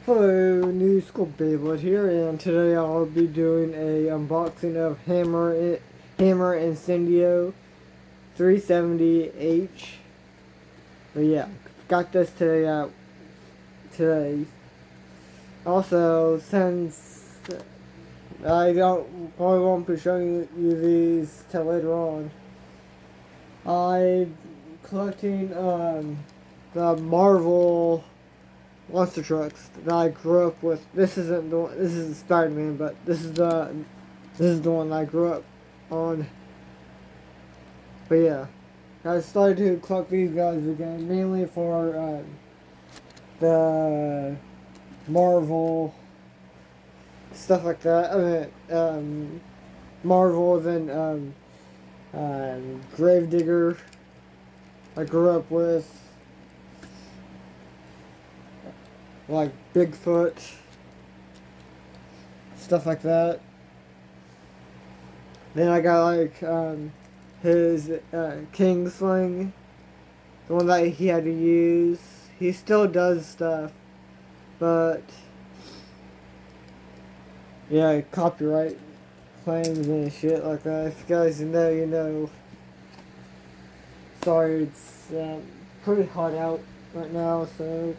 Hello, New School Beyblade here, and today I'll be doing a unboxing of Hammer Incendio 370H. But yeah, got this today. Also, since I probably won't be showing you these till later on, I'm collecting the Marvel monster trucks that I grew up with. This isn't Spider-Man, but this is the one I grew up on. But yeah, I started to collect these guys again, mainly for the Marvel stuff like that. Marvel, then Gravedigger I grew up with, like Bigfoot, stuff like that. Then I got like his King Sling, the one that he had to use. He still does stuff, but yeah, copyright claims and shit like that. If you guys know, you know. Sorry, it's pretty hot out right now, so.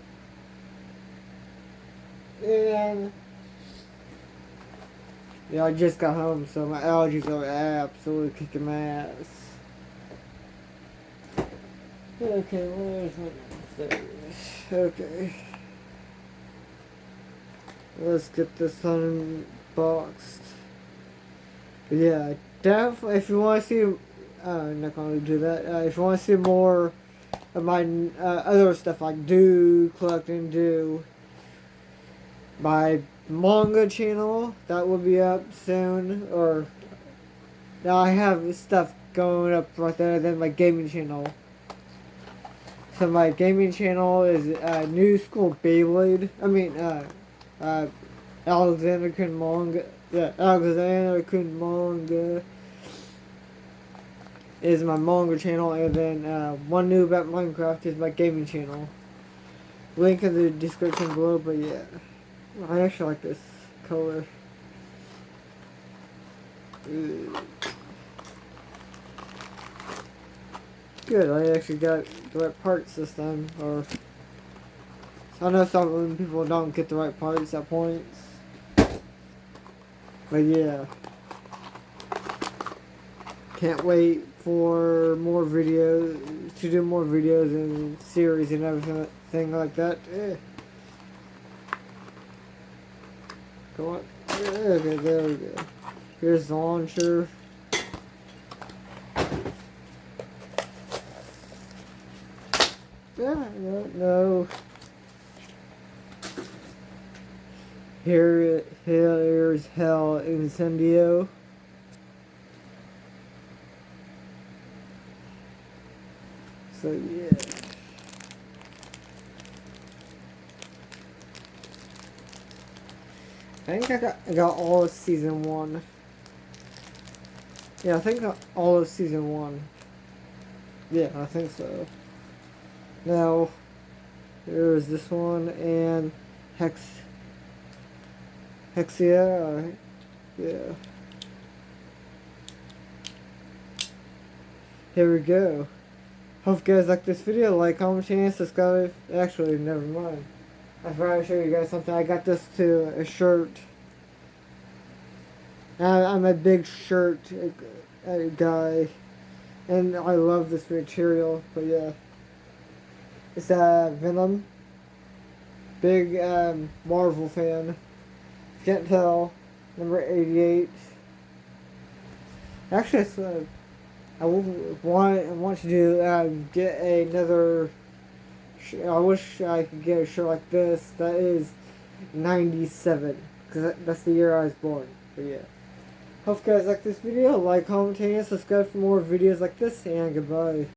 And yeah, I just got home, so my allergies are absolutely kicking my ass. Okay, where's my things? Okay. Let's get this unboxed. But yeah, definitely, if you want to see, I'm not going to do that. If you want to see more of my other stuff, like collecting, my manga channel, that will be up soon, or now I have stuff going up right there, then my gaming channel. So my gaming channel is New School Beyblade. Alexander Kun Manga. Yeah, Alexander Kun Manga is my manga channel, and then One New About Minecraft is my gaming channel. Link in the description below, but yeah. I actually like this color. Good, I actually got the right parts this time. Or I know some people don't get the right parts at points. But yeah. Can't wait for more videos, to do more videos and series and everything like that. Go on. Okay, there we go. Here's the launcher. No. Here's Hell Incendio. So yeah. I think I got all of season 1. Yeah, I think I got all of season 1. Yeah, I think so. Now, there's this one and Hexia. Yeah. Here we go. Hope you guys like this video. Like, comment, and subscribe. Actually, never mind. I forgot to show you guys something. I got this to a shirt. I'm a big shirt guy, and I love this material. But yeah, it's Venom. Big Marvel fan. If you can't tell, number 88. Actually, it's, I want to do get another. I wish I could get a shirt like this. That is 97, because that's the year I was born. But yeah. Hope you guys like this video. Like, comment, and subscribe for more videos like this, and goodbye.